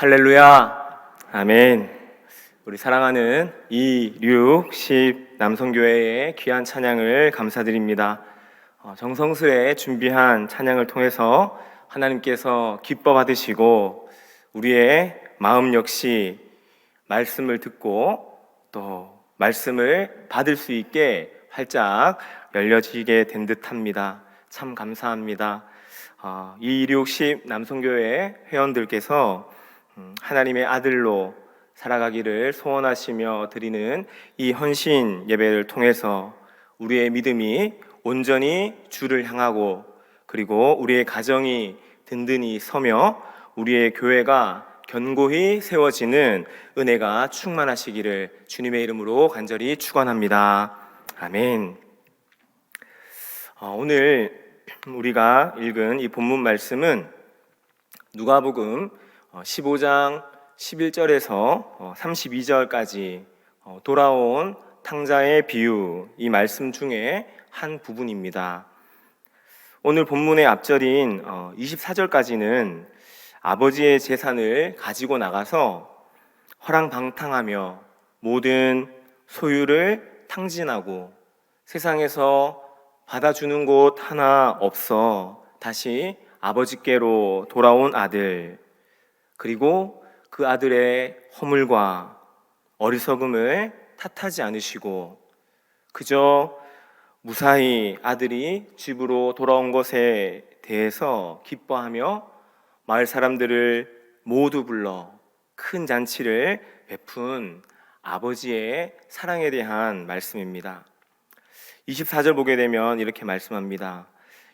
할렐루야, 아멘. 우리 사랑하는 260 남성교회의 귀한 찬양을 감사드립니다. 정성스레 준비한 찬양을 통해서 하나님께서 기뻐 받으시고 우리의 마음 역시 말씀을 듣고 또 말씀을 받을 수 있게 활짝 열려지게 된 듯합니다. 참 감사합니다. 260 남성교회 회원들께서 하나님의 아들로 살아가기를 소원하시며 드리는 이 헌신 예배를 통해서 우리의 믿음이 온전히 주를 향하고 그리고 우리의 가정이 든든히 서며 우리의 교회가 견고히 세워지는 은혜가 충만하시기를 주님의 이름으로 간절히 축원합니다. 아멘. 오늘 우리가 읽은 이 본문 말씀은 누가복음 15장 11절에서 32절까지 돌아온 탕자의 비유, 이 말씀 중에 한 부분입니다. 오늘 본문의 앞절인 24절까지는 아버지의 재산을 가지고 나가서 허랑방탕하며 모든 소유를 탕진하고 세상에서 받아주는 곳 하나 없어 다시 아버지께로 돌아온 아들, 그리고 그 아들의 허물과 어리석음을 탓하지 않으시고 그저 무사히 아들이 집으로 돌아온 것에 대해서 기뻐하며 마을 사람들을 모두 불러 큰 잔치를 베푼 아버지의 사랑에 대한 말씀입니다. 24절 보게 되면 이렇게 말씀합니다.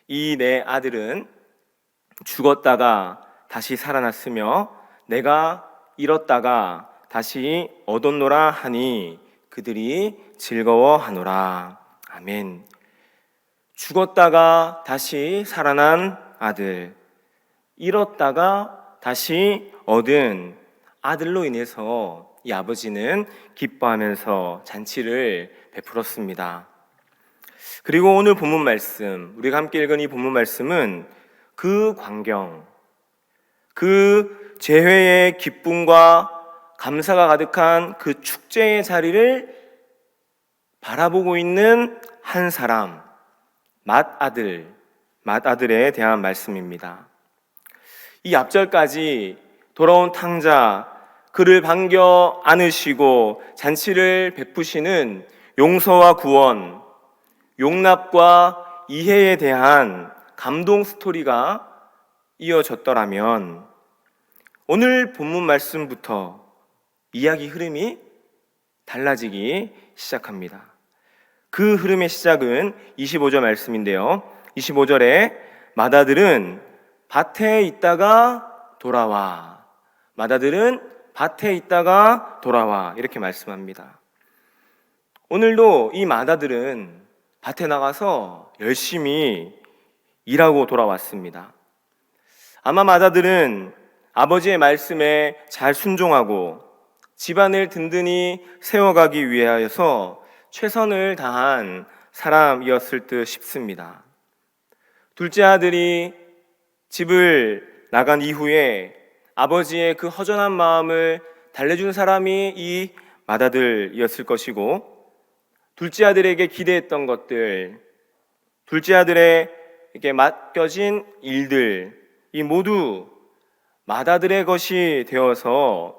이 내 아들은 죽었다가 다시 살아났으며 내가 잃었다가 다시 얻었노라 하니 그들이 즐거워하노라. 아멘. 죽었다가 다시 살아난 아들, 잃었다가 다시 얻은 아들로 인해서 이 아버지는 기뻐하면서 잔치를 베풀었습니다. 그리고 오늘 본문 말씀, 우리가 함께 읽은 이 본문 말씀은 그 광경, 그 재회의 기쁨과 감사가 가득한 그 축제의 자리를 바라보고 있는 한 사람, 맏아들에 대한 말씀입니다. 이 앞절까지 돌아온 탕자, 그를 반겨 안으시고 잔치를 베푸시는 용서와 구원, 용납과 이해에 대한 감동 스토리가 이어졌더라면 오늘 본문 말씀부터 이야기 흐름이 달라지기 시작합니다. 그 흐름의 시작은 25절 말씀인데요. 25절에 맏아들은 밭에 있다가 돌아와. 맏아들은 밭에 있다가 돌아와. 이렇게 말씀합니다. 오늘도 이 맏아들은 밭에 나가서 열심히 일하고 돌아왔습니다. 아마 맏아들은 아버지의 말씀에 잘 순종하고 집안을 든든히 세워가기 위하여서 최선을 다한 사람이었을 듯 싶습니다. 둘째 아들이 집을 나간 이후에 아버지의 그 허전한 마음을 달래준 사람이 이 맏아들이었을 것이고, 둘째 아들에게 기대했던 것들, 둘째 아들에게 맡겨진 일들, 이 모두 맏아들의 것이 되어서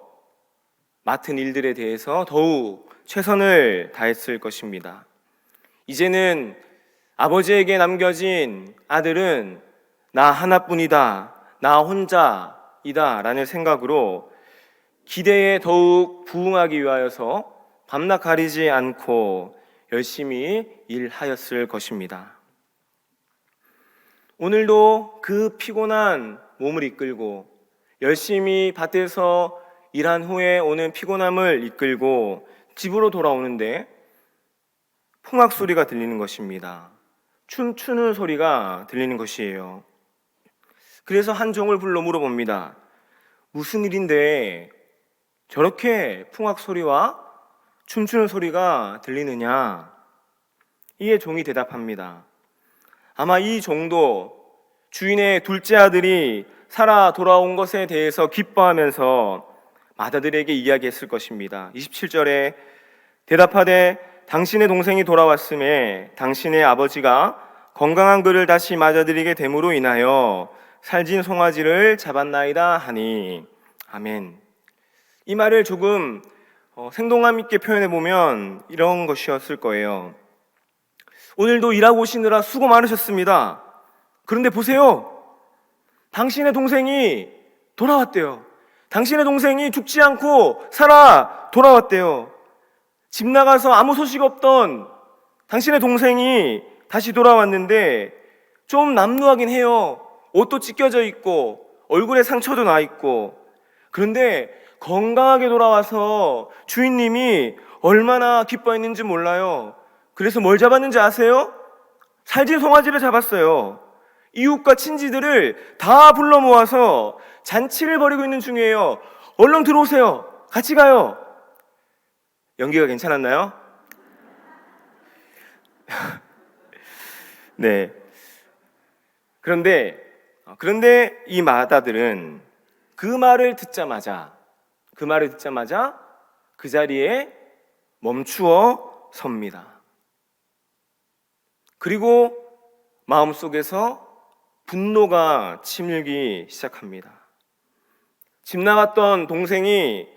맡은 일들에 대해서 더욱 최선을 다했을 것입니다. 이제는 아버지에게 남겨진 아들은 나 하나뿐이다, 나 혼자이다 라는 생각으로 기대에 더욱 부응하기 위하여서 밤낮 가리지 않고 열심히 일하였을 것입니다. 오늘도 그 피곤한 몸을 이끌고 열심히 밭에서 일한 후에 오는 피곤함을 이끌고 집으로 돌아오는데 풍악 소리가 들리는 것입니다. 춤추는 소리가 들리는 것이에요. 그래서 한 종을 불러 물어봅니다. 무슨 일인데 저렇게 풍악 소리와 춤추는 소리가 들리느냐? 이에 종이 대답합니다. 아마 이 종도 주인의 둘째 아들이 살아 돌아온 것에 대해서 기뻐하면서 마다들에게 이야기했을 것입니다. 27절에 대답하되 당신의 동생이 돌아왔음에 당신의 아버지가 건강한 그를 다시 맞아들이게 됨으로 인하여 살진 송아지를 잡았나이다 하니. 아멘. 이 말을 조금 생동감 있게 표현해 보면 이런 것이었을 거예요. 오늘도 일하고 오시느라 수고 많으셨습니다. 그런데 보세요. 당신의 동생이 돌아왔대요. 당신의 동생이 죽지 않고 살아 돌아왔대요. 집 나가서 아무 소식 없던 당신의 동생이 다시 돌아왔는데 좀 남루하긴 해요. 옷도 찢겨져 있고 얼굴에 상처도 나 있고. 그런데 건강하게 돌아와서 주인님이 얼마나 기뻐했는지 몰라요. 그래서 뭘 잡았는지 아세요? 살진 송아지를 잡았어요. 이웃과 친지들을 다 불러 모아서 잔치를 벌이고 있는 중이에요. 얼른 들어오세요. 같이 가요. 연기가 괜찮았나요? 네. 그런데 이 마다들은 그 말을 듣자마자 그 자리에 멈추어 섭니다. 그리고 마음속에서 분노가 치밀기 시작합니다. 집 나갔던 동생이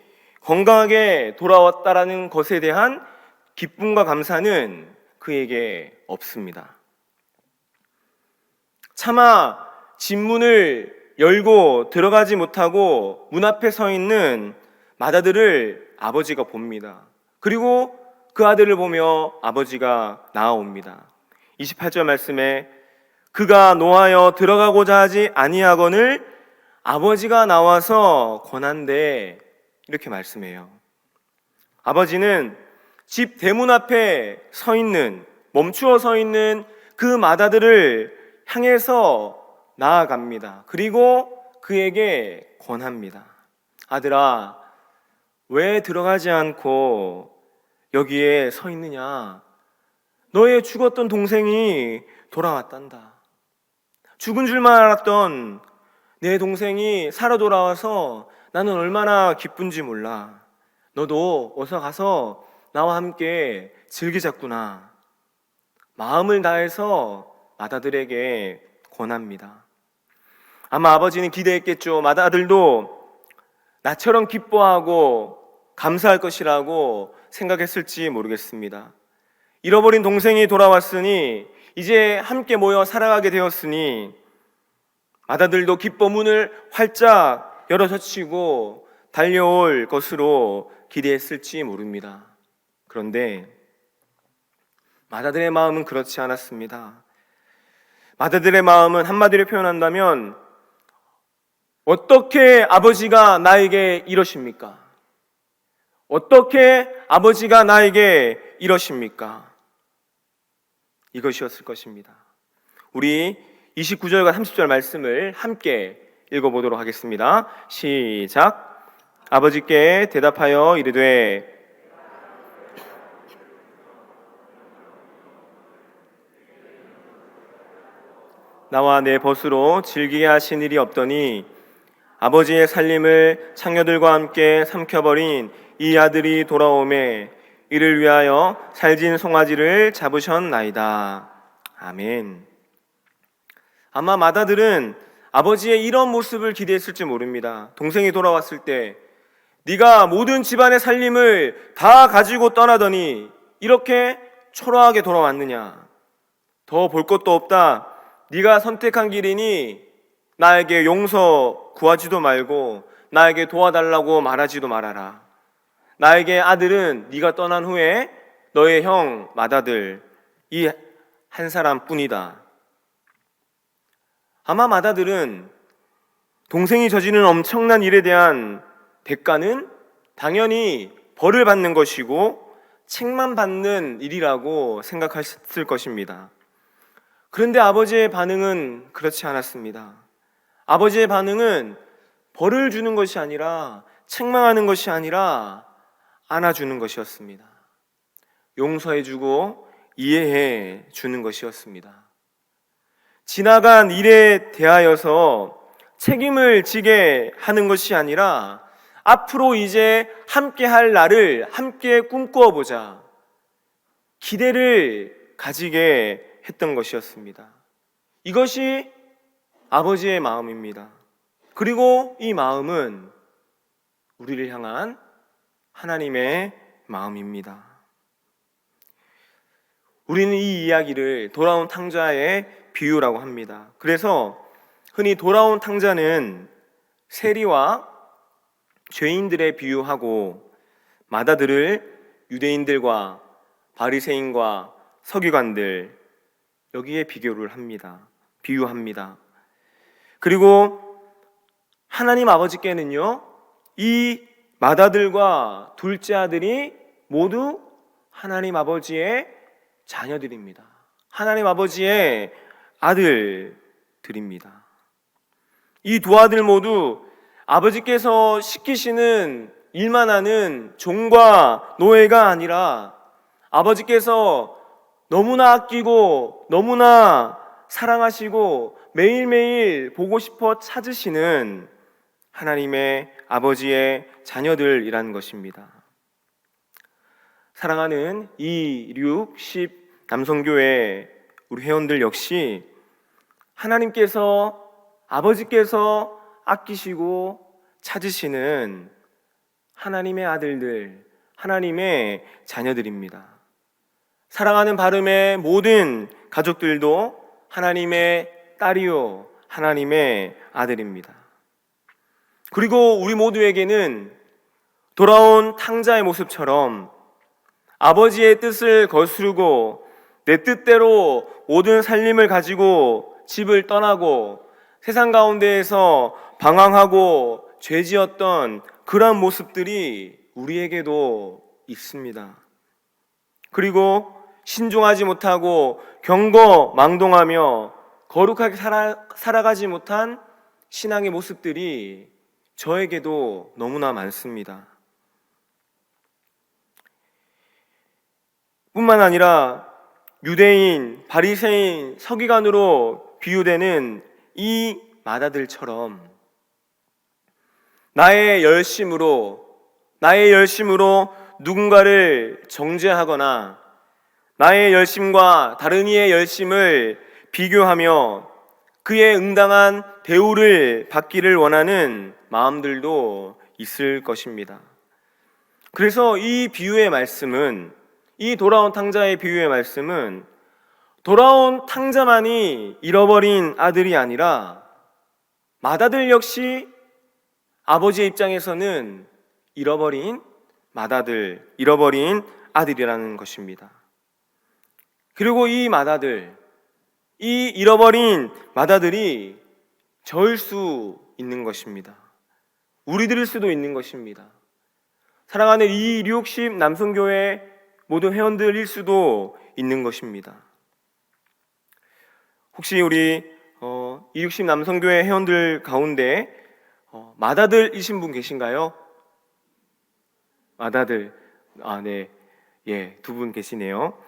건강하게 돌아왔다라는 것에 대한 기쁨과 감사는 그에게 없습니다. 차마 집 문을 열고 들어가지 못하고 문 앞에 서 있는 마다들을 아버지가 봅니다. 그리고 그 아들을 보며 아버지가 나아옵니다. 28절 말씀에 그가 노하여 들어가고자 하지 아니하거늘 아버지가 나와서 권한대, 이렇게 말씀해요. 아버지는 집 대문 앞에 멈추어 서 있는 그 마다들을 향해서 나아갑니다. 그리고 그에게 권합니다. 아들아, 왜 들어가지 않고 여기에 서 있느냐? 너의 죽었던 동생이 돌아왔단다. 죽은 줄만 알았던 내 동생이 살아 돌아와서 나는 얼마나 기쁜지 몰라. 너도 어서 가서 나와 함께 즐기자꾸나. 마음을 다해서 마다들에게 권합니다. 아마 아버지는 기대했겠죠. 마다들도 나처럼 기뻐하고 감사할 것이라고 생각했을지 모르겠습니다. 잃어버린 동생이 돌아왔으니 이제 함께 모여 살아가게 되었으니 마다들도 기뻐 문을 활짝 열어젖히고 달려올 것으로 기대했을지 모릅니다. 그런데 마다들의 마음은 그렇지 않았습니다. 마다들의 마음은 한마디로 표현한다면 어떻게 아버지가 나에게 이러십니까? 어떻게 아버지가 나에게 이러십니까? 이것이었을 것입니다. 우리 29절과 30절 말씀을 함께 읽어보도록 하겠습니다. 시작. 아버지께 대답하여 이르되 나와 내 벗으로 즐기게 하신 일이 없더니 아버지의 살림을 창녀들과 함께 삼켜버린 이 아들이 돌아오매 이를 위하여 살진 송아지를 잡으셨나이다. 아멘. 아마 마다들은 아버지의 이런 모습을 기대했을지 모릅니다. 동생이 돌아왔을 때 네가 모든 집안의 살림을 다 가지고 떠나더니 이렇게 초라하게 돌아왔느냐? 더 볼 것도 없다. 네가 선택한 길이니 나에게 용서 구하지도 말고 나에게 도와달라고 말하지도 말아라. 나에게 아들은 네가 떠난 후에 너의 형 마다들 이 한 사람뿐이다. 아마 마다들은 동생이 저지른 엄청난 일에 대한 대가는 당연히 벌을 받는 것이고 책만 받는 일이라고 생각했을 것입니다. 그런데 아버지의 반응은 그렇지 않았습니다. 아버지의 반응은 벌을 주는 것이 아니라 책망하는 것이 아니라 안아주는 것이었습니다. 용서해주고 이해해 주는 것이었습니다. 지나간 일에 대하여서 책임을 지게 하는 것이 아니라 앞으로 이제 함께 할 날을 함께 꿈꾸어 보자, 기대를 가지게 했던 것이었습니다. 이것이 아버지의 마음입니다. 그리고 이 마음은 우리를 향한 하나님의 마음입니다. 우리는 이 이야기를 돌아온 탕자의 비유라고 합니다. 그래서 흔히 돌아온 탕자는 세리와 죄인들의 비유하고 마다들을 유대인들과 바리새인과 서기관들, 여기에 비교를 합니다. 비유합니다. 그리고 하나님 아버지께는요, 이 마다들과 둘째 아들이 모두 하나님 아버지의 자녀들입니다. 하나님 아버지의 아들들입니다. 이 두 아들 모두 아버지께서 시키시는 일만 하는 종과 노예가 아니라 아버지께서 너무나 아끼고 너무나 사랑하시고 매일매일 보고 싶어 찾으시는 하나님의 아버지의 자녀들이라는 것입니다. 사랑하는 2, 6, 10 남성교회 우리 회원들 역시 하나님께서, 아버지께서 아끼시고 찾으시는 하나님의 아들들, 하나님의 자녀들입니다. 사랑하는 바름의 모든 가족들도 하나님의 딸이요, 하나님의 아들입니다. 그리고 우리 모두에게는 돌아온 탕자의 모습처럼 아버지의 뜻을 거스르고 내 뜻대로 모든 살림을 가지고 집을 떠나고 세상 가운데에서 방황하고 죄지었던 그러한 모습들이 우리에게도 있습니다. 그리고 신중하지 못하고 경거망동하며 거룩하게 살아가지 못한 신앙의 모습들이 저에게도 너무나 많습니다. 뿐만 아니라 유대인, 바리새인, 서기관으로 비유되는 이 마다들처럼 나의 열심으로 누군가를 정죄하거나 나의 열심과 다른 이의 열심을 비교하며 그에 응당한 대우를 받기를 원하는 마음들도 있을 것입니다. 그래서 이 비유의 말씀은, 이 돌아온 탕자의 비유의 말씀은 돌아온 탕자만이 잃어버린 아들이 아니라 마다들 역시 아버지의 입장에서는 잃어버린 마다들, 잃어버린 아들이라는 것입니다. 그리고 이 마다들, 이 잃어버린 마다들이 저일 수 있는 것입니다. 우리들일 수도 있는 것입니다. 사랑하는 2, 6, 10 남성교회 모든 회원들일 수도 있는 것입니다. 혹시 우리 2, 6, 10 남성교회 회원들 가운데 마다들이신 분 계신가요? 마다들, 네, 예, 두 분 계시네요.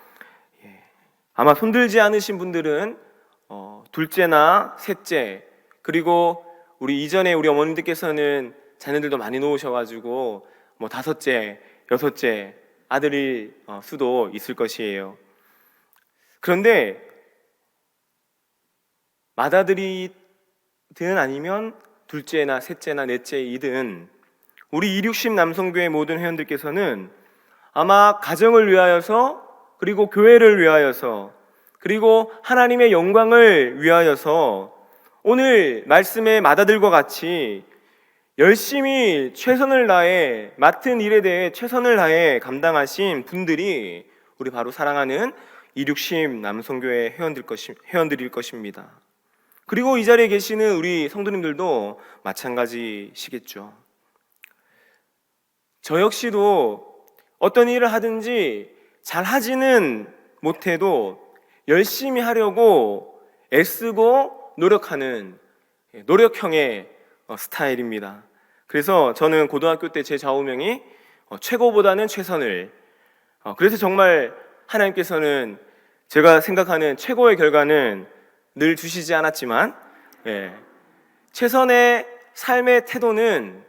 예. 아마 손들지 않으신 분들은 둘째나 셋째, 그리고 우리 이전에 우리 어머님들께서는 자녀들도 많이 놓으셔가지고 뭐 다섯째, 여섯째 아들일 수도 있을 것이에요. 그런데 마다들이든 아니면 둘째나 셋째나 넷째이든 우리 2, 6, 10 남성교회 모든 회원들께서는 아마 가정을 위하여서, 그리고 교회를 위하여서, 그리고 하나님의 영광을 위하여서 오늘 말씀의 마다들과 같이 열심히 최선을 다해 맡은 일에 대해 최선을 다해 감당하신 분들이 우리 바로 사랑하는 2, 6, 10 남성교회 회원들일 것입니다. 그리고 이 자리에 계시는 우리 성도님들도 마찬가지시겠죠. 저 역시도 어떤 일을 하든지 잘 하지는 못해도 열심히 하려고 애쓰고 노력하는 노력형의 스타일입니다. 그래서 저는 고등학교 때 제 좌우명이 최고보다는 최선을, 그래서 정말 하나님께서는 제가 생각하는 최고의 결과는 늘 주시지 않았지만 최선의 삶의 태도는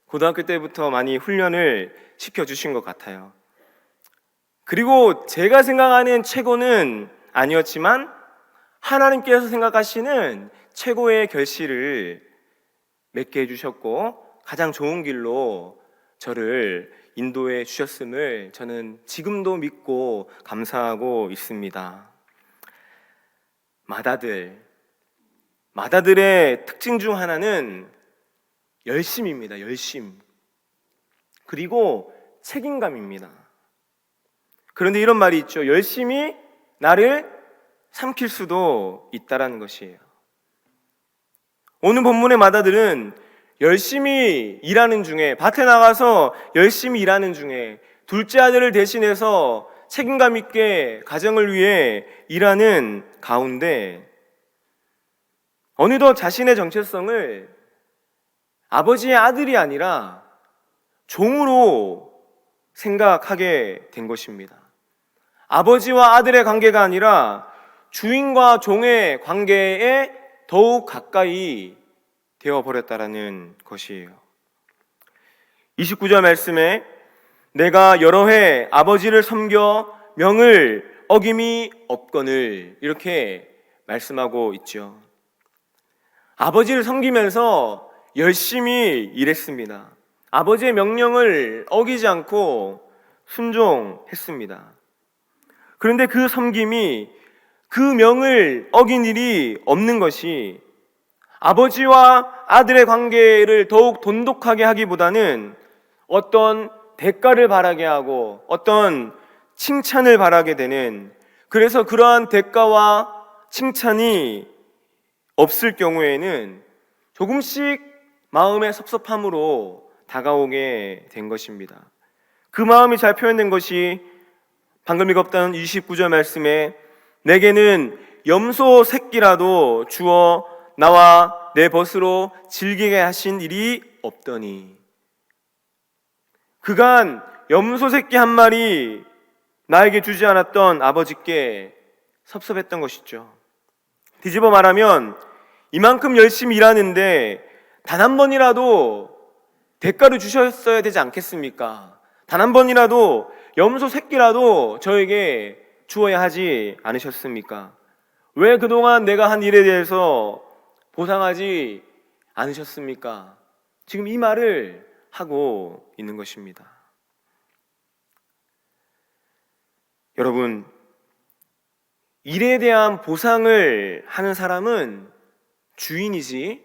고등학교 때부터 많이 훈련을 시켜주신 것 같아요. 그리고 제가 생각하는 최고는 아니었지만 하나님께서 생각하시는 최고의 결실을 맺게 해주셨고 가장 좋은 길로 저를 인도해 주셨음을 저는 지금도 믿고 감사하고 있습니다. 마다들의 특징 중 하나는 열심입니다. 열심. 그리고 책임감입니다. 그런데 이런 말이 있죠. 열심히 나를 삼킬 수도 있다라는 것이에요. 오늘 본문의 마다들은 열심히 일하는 중에, 밭에 나가서 열심히 일하는 중에 둘째 아들을 대신해서 책임감 있게 가정을 위해 일하는 가운데 어느덧 자신의 정체성을 아버지의 아들이 아니라 종으로 생각하게 된 것입니다. 아버지와 아들의 관계가 아니라 주인과 종의 관계에 더욱 가까이 되어버렸다라는 것이에요. 29절 말씀에 내가 여러 해 아버지를 섬겨 명을 어김이 없거늘 이렇게 말씀하고 있죠. 아버지를 섬기면서 열심히 일했습니다. 아버지의 명령을 어기지 않고 순종했습니다. 그런데 그 섬김이 그 명을 어긴 일이 없는 것이 아버지와 아들의 관계를 더욱 돈독하게 하기보다는 어떤 대가를 바라게 하고 어떤 칭찬을 바라게 되는, 그래서 그러한 대가와 칭찬이 없을 경우에는 조금씩 마음의 섭섭함으로 다가오게 된 것입니다. 그 마음이 잘 표현된 것이 방금 읽었던 29절 말씀에 내게는 염소 새끼라도 주어 나와 내 벗으로 즐기게 하신 일이 없더니, 그간 염소 새끼 한 마리 나에게 주지 않았던 아버지께 섭섭했던 것이죠. 뒤집어 말하면 이만큼 열심히 일하는데 단 한 번이라도 대가를 주셨어야 되지 않겠습니까? 단 한 번이라도 염소 새끼라도 저에게 주어야 하지 않으셨습니까? 왜 그동안 내가 한 일에 대해서 보상하지 않으셨습니까? 지금 이 말을 하고 있는 것입니다. 여러분, 일에 대한 보상을 하는 사람은 주인이지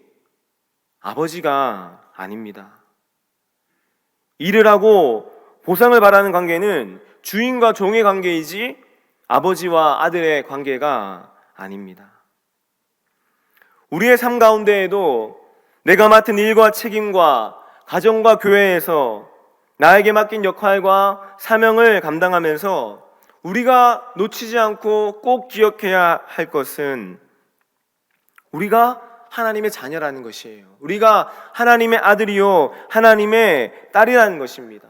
아버지가 아닙니다. 일을 하고 보상을 바라는 관계는 주인과 종의 관계이지 아버지와 아들의 관계가 아닙니다. 우리의 삶 가운데에도 내가 맡은 일과 책임과 가정과 교회에서 나에게 맡긴 역할과 사명을 감당하면서 우리가 놓치지 않고 꼭 기억해야 할 것은 우리가 하나님의 자녀라는 것이에요. 우리가 하나님의 아들이요 하나님의 딸이라는 것입니다.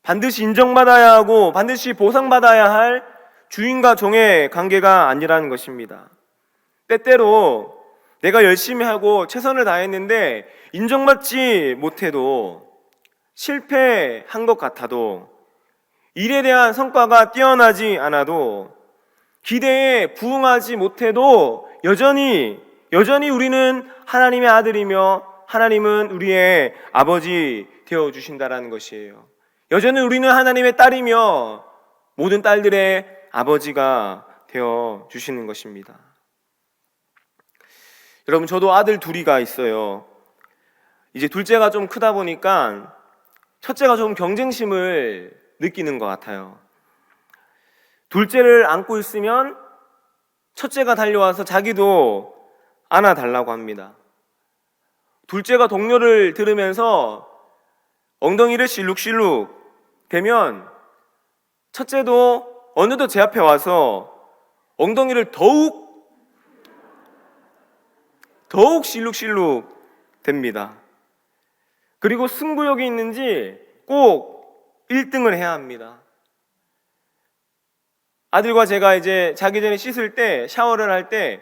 반드시 인정받아야 하고 반드시 보상받아야 할 주인과 종의 관계가 아니라는 것입니다. 때때로 내가 열심히 하고 최선을 다했는데 인정받지 못해도, 실패한 것 같아도, 일에 대한 성과가 뛰어나지 않아도, 기대에 부응하지 못해도 여전히 우리는 하나님의 아들이며 하나님은 우리의 아버지 되어주신다라는 것이에요. 여전히 우리는 하나님의 딸이며 모든 딸들의 아버지가 되어주시는 것입니다. 여러분, 저도 아들 둘이가 있어요. 이제 둘째가 좀 크다 보니까 첫째가 좀 경쟁심을 느끼는 것 같아요. 둘째를 안고 있으면 첫째가 달려와서 자기도 안아달라고 합니다. 둘째가 동료를 들으면서 엉덩이를 실룩실룩 대면 첫째도 어느덧 제 앞에 와서 엉덩이를 더욱 실룩실룩 됩니다. 그리고 승부욕이 있는지 꼭 1등을 해야 합니다. 아들과 제가 이제 자기 전에 씻을 때, 샤워를 할 때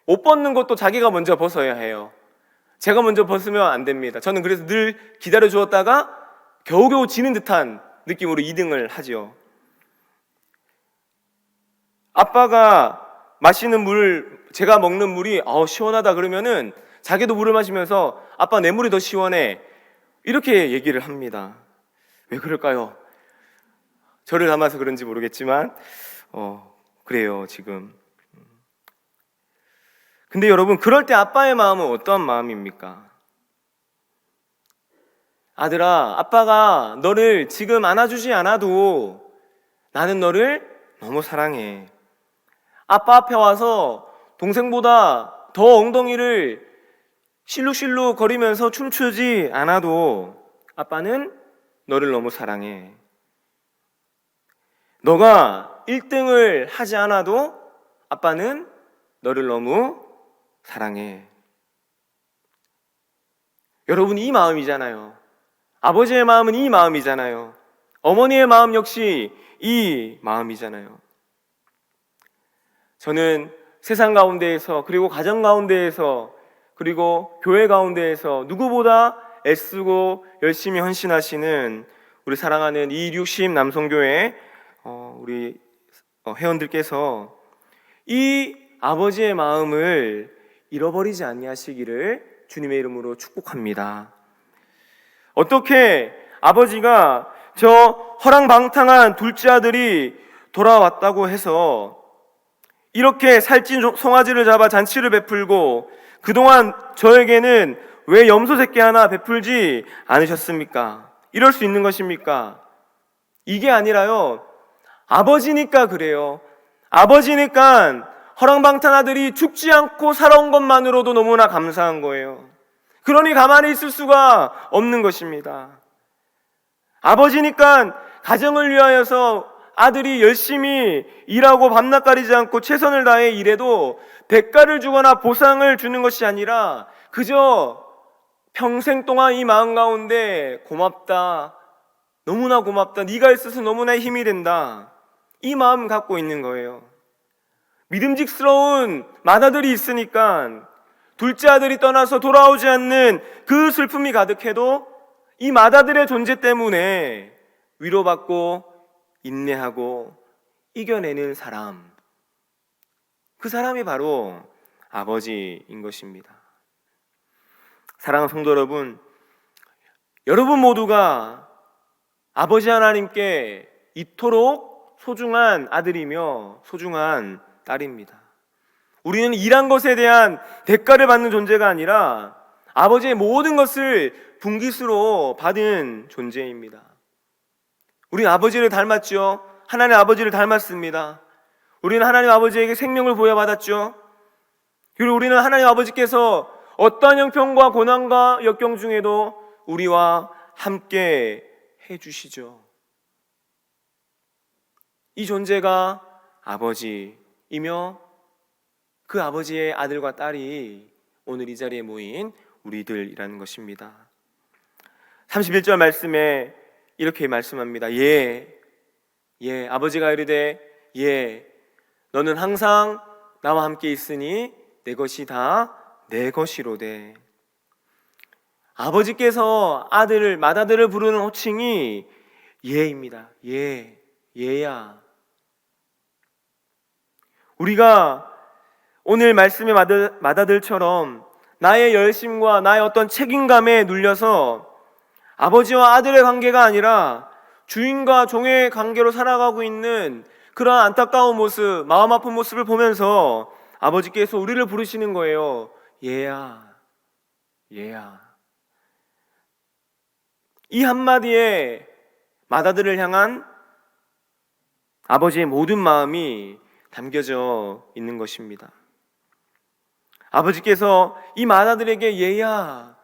옷 벗는 것도 자기가 먼저 벗어야 해요. 제가 먼저 벗으면 안 됩니다. 저는 그래서 늘 기다려 주었다가 겨우겨우 지는 듯한 느낌으로 2등을 하죠. 아빠가 마시는 물, 제가 먹는 물이 시원하다 그러면은 자기도 물을 마시면서 아빠 내 물이 더 시원해, 이렇게 얘기를 합니다. 왜 그럴까요? 저를 닮아서 그런지 모르겠지만 그래요 지금. 근데 여러분, 그럴 때 아빠의 마음은 어떠한 마음입니까? 아들아, 아빠가 너를 지금 안아주지 않아도 나는 너를 너무 사랑해. 아빠 앞에 와서 동생보다 더 엉덩이를 실룩실룩 거리면서 춤추지 않아도 아빠는 너를 너무 사랑해. 너가 1등을 하지 않아도 아빠는 너를 너무 사랑해. 여러분, 이 마음이잖아요. 아버지의 마음은 이 마음이잖아요. 어머니의 마음 역시 이 마음이잖아요. 저는 세상 가운데에서, 그리고 가정 가운데에서, 그리고 교회 가운데에서 누구보다 애쓰고 열심히 헌신하시는 우리 사랑하는 260 남성교회 우리 회원들께서 이 아버지의 마음을 잃어버리지 아니하시기를 주님의 이름으로 축복합니다. 어떻게 아버지가 저 허랑방탕한 둘째 아들이 돌아왔다고 해서 이렇게 살찐 송아지를 잡아 잔치를 베풀고 그동안 저에게는 왜 염소 새끼 하나 베풀지 않으셨습니까? 이럴 수 있는 것입니까? 이게 아니라요, 아버지니까 그래요. 아버지니까 허랑방탕 아들이 죽지 않고 살아온 것만으로도 너무나 감사한 거예요. 그러니 가만히 있을 수가 없는 것입니다. 아버지니까 가정을 위하여서 아들이 열심히 일하고 밤낮 가리지 않고 최선을 다해 일해도 대가를 주거나 보상을 주는 것이 아니라 그저 평생 동안 이 마음 가운데 고맙다, 너무나 고맙다, 네가 있어서 너무나 힘이 된다, 이 마음 갖고 있는 거예요. 믿음직스러운 맏아들이 있으니까 둘째 아들이 떠나서 돌아오지 않는 그 슬픔이 가득해도 이 맏아들의 존재 때문에 위로받고 인내하고 이겨내는 사람, 그 사람이 바로 아버지인 것입니다. 사랑하는 성도 여러분, 여러분 모두가 아버지 하나님께 이토록 소중한 아들이며 소중한 딸입니다. 우리는 일한 것에 대한 대가를 받는 존재가 아니라 아버지의 모든 것을 분깃으로 받은 존재입니다. 우리는 아버지를 닮았죠. 하나님 아버지를 닮았습니다. 우리는 하나님 아버지에게 생명을 부여받았죠. 그리고 우리는 하나님 아버지께서 어떠한 형편과 고난과 역경 중에도 우리와 함께 해주시죠. 이 존재가 아버지이며 그 아버지의 아들과 딸이 오늘 이 자리에 모인 우리들이라는 것입니다. 31절 말씀에 이렇게 말씀합니다. 아버지가 이르되 너는 항상 나와 함께 있으니 내 것이 다 내 것이로되. 아버지께서 맏아들을 부르는 호칭이 예입니다. 예야. 우리가 오늘 말씀의 맏아들처럼 나의 열심과 나의 어떤 책임감에 눌려서 아버지와 아들의 관계가 아니라 주인과 종의 관계로 살아가고 있는 그러한 안타까운 모습, 마음 아픈 모습을 보면서 아버지께서 우리를 부르시는 거예요. 얘야. 이 한마디에 맏아들을 향한 아버지의 모든 마음이 담겨져 있는 것입니다. 아버지께서 이 맏아들에게 얘야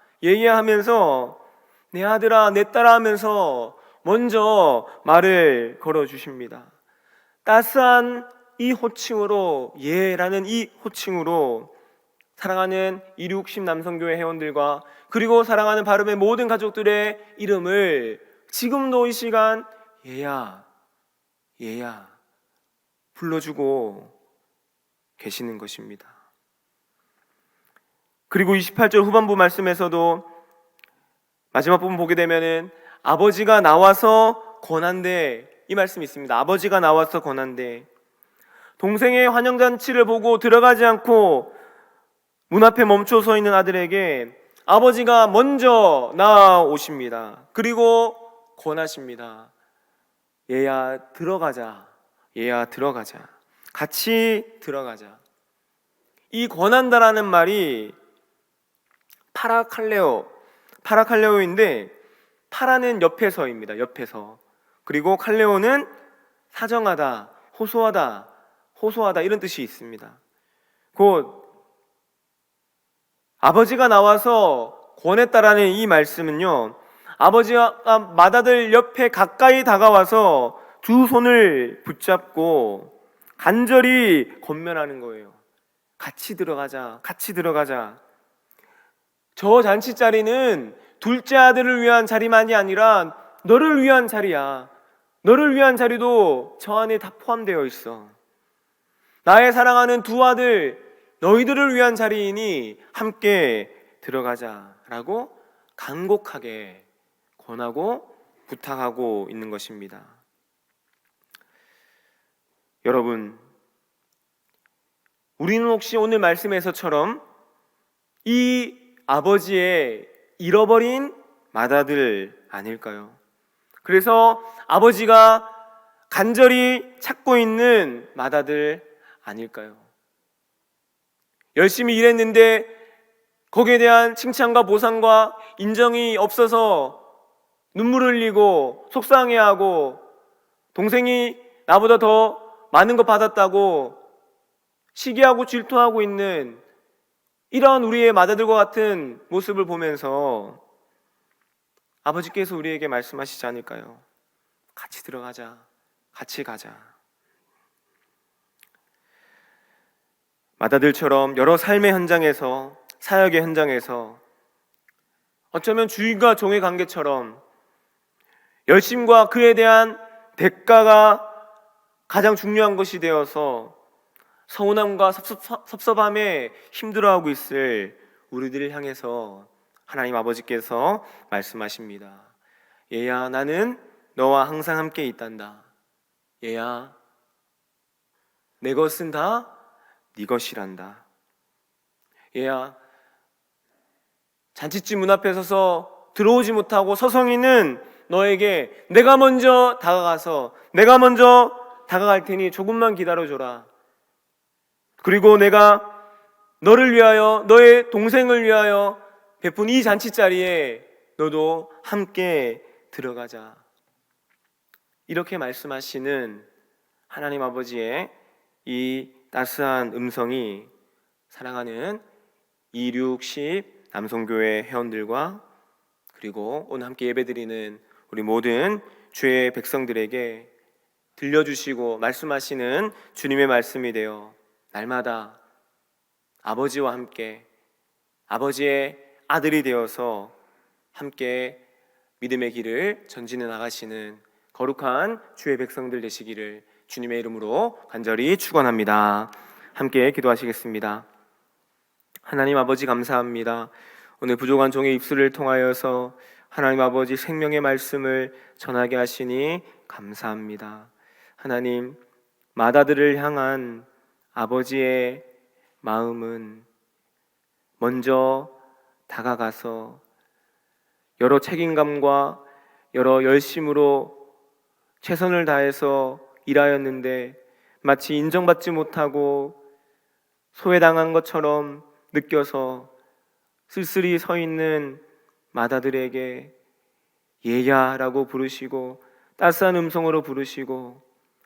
하면서 내 아들아, 내 딸아 하면서 먼저 말을 걸어주십니다. 따스한 이 호칭으로, 예라는 이 호칭으로 사랑하는 260 남성교회 회원들과 그리고 사랑하는 바름의 모든 가족들의 이름을 지금도 이 시간 얘야 불러주고 계시는 것입니다. 그리고 28절 후반부 말씀에서도 마지막 부분 보게 되면은 아버지가 나와서 권한대, 이 말씀이 있습니다. 아버지가 나와서 권한대. 동생의 환영잔치를 보고 들어가지 않고 문 앞에 멈춰 서 있는 아들에게 아버지가 먼저 나오십니다. 그리고 권하십니다. 얘야 들어가자. 얘야 들어가자. 같이 들어가자. 이 권한다라는 말이 파라칼레오인데, 파라는 옆에서입니다. 옆에서. 그리고 칼레오는 사정하다, 호소하다 이런 뜻이 있습니다. 곧 아버지가 나와서 권했다라는 이 말씀은요, 아버지가 맏아들 옆에 가까이 다가와서 두 손을 붙잡고 간절히 권면하는 거예요. 같이 들어가자. 저 잔치 자리는 둘째 아들을 위한 자리만이 아니라 너를 위한 자리야. 너를 위한 자리도 저 안에 다 포함되어 있어. 나의 사랑하는 두 아들, 너희들을 위한 자리이니 함께 들어가자라고 간곡하게 권하고 부탁하고 있는 것입니다. 여러분, 우리는 혹시 오늘 말씀에서처럼 이 아버지의 잃어버린 맏아들 아닐까요? 그래서 아버지가 간절히 찾고 있는 맏아들 아닐까요? 열심히 일했는데 거기에 대한 칭찬과 보상과 인정이 없어서 눈물 흘리고 속상해하고, 동생이 나보다 더 많은 거 받았다고 시기하고 질투하고 있는 이런 우리의 맏아들과 같은 모습을 보면서 아버지께서 우리에게 말씀하시지 않을까요? 같이 들어가자. 같이 가자. 맏아들처럼 여러 삶의 현장에서, 사역의 현장에서 어쩌면 주인과 종의 관계처럼 열심과 그에 대한 대가가 가장 중요한 것이 되어서 서운함과 섭섭함에 힘들어하고 있을 우리들을 향해서 하나님 아버지께서 말씀하십니다. 얘야, 나는 너와 항상 함께 있단다. 얘야, 내 것은 다 네 것이란다. 얘야, 잔치집 문 앞에 서서 들어오지 못하고 서성이는 너에게 내가 먼저 다가갈 테니 조금만 기다려줘라. 그리고 내가 너를 위하여, 너의 동생을 위하여 베푼 이 잔치 자리에 너도 함께 들어가자. 이렇게 말씀하시는 하나님 아버지의 이 따스한 음성이 사랑하는 2610 남성교회 회원들과 그리고 오늘 함께 예배드리는 우리 모든 주의 백성들에게 들려주시고 말씀하시는 주님의 말씀이 되어 날마다 아버지와 함께, 아버지의 아들이 되어서 함께 믿음의 길을 전진해 나가시는 거룩한 주의 백성들 되시기를 주님의 이름으로 간절히 축원합니다. 함께 기도하시겠습니다. 하나님 아버지, 감사합니다. 오늘 부족한 종의 입술을 통하여서 하나님 아버지 생명의 말씀을 전하게 하시니 감사합니다. 하나님, 맏아들을 향한 아버지의 마음은 먼저 다가가서 여러 책임감과 여러 열심으로 최선을 다해서 일하였는데 마치 인정받지 못하고 소외당한 것처럼 느껴서 쓸쓸히 서 있는 맏아들에게 얘야라고 부르시고 따스한 음성으로 부르시고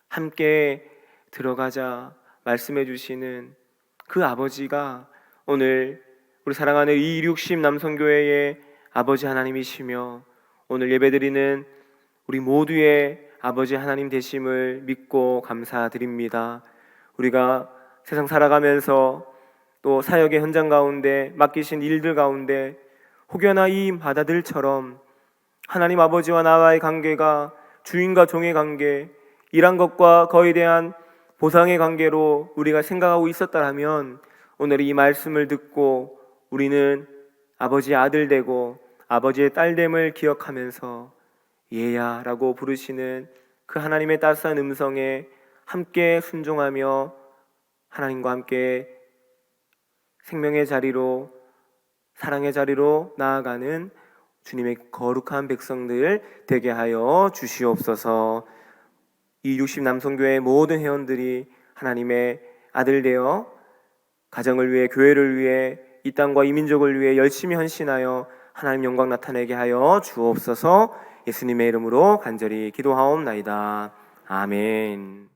함께 들어가자 말씀해 주시는 그 아버지가 오늘 우리 사랑하는 2610 남성교회의 아버지 하나님이시며 오늘 예배드리는 우리 모두의 아버지 하나님 되심을 믿고 감사드립니다. 우리가 세상 살아가면서 또 사역의 현장 가운데 맡기신 일들 가운데 혹여나 이 맏아들처럼 하나님 아버지와 나와의 관계가 주인과 종의 관계, 일한 것과 거에 대한 보상의 관계로 우리가 생각하고 있었다면 오늘 이 말씀을 듣고 우리는 아버지의 아들 되고 아버지의 딸됨을 기억하면서 얘야라고 부르시는 그 하나님의 따스한 음성에 함께 순종하며 하나님과 함께 생명의 자리로, 사랑의 자리로 나아가는 주님의 거룩한 백성들 되게 하여 주시옵소서. 이 60 남성교회 모든 회원들이 하나님의 아들 되어 가정을 위해, 교회를 위해, 이 땅과 이 민족을 위해 열심히 헌신하여 하나님 영광 나타내게 하여 주옵소서. 예수님의 이름으로 간절히 기도하옵나이다. 아멘.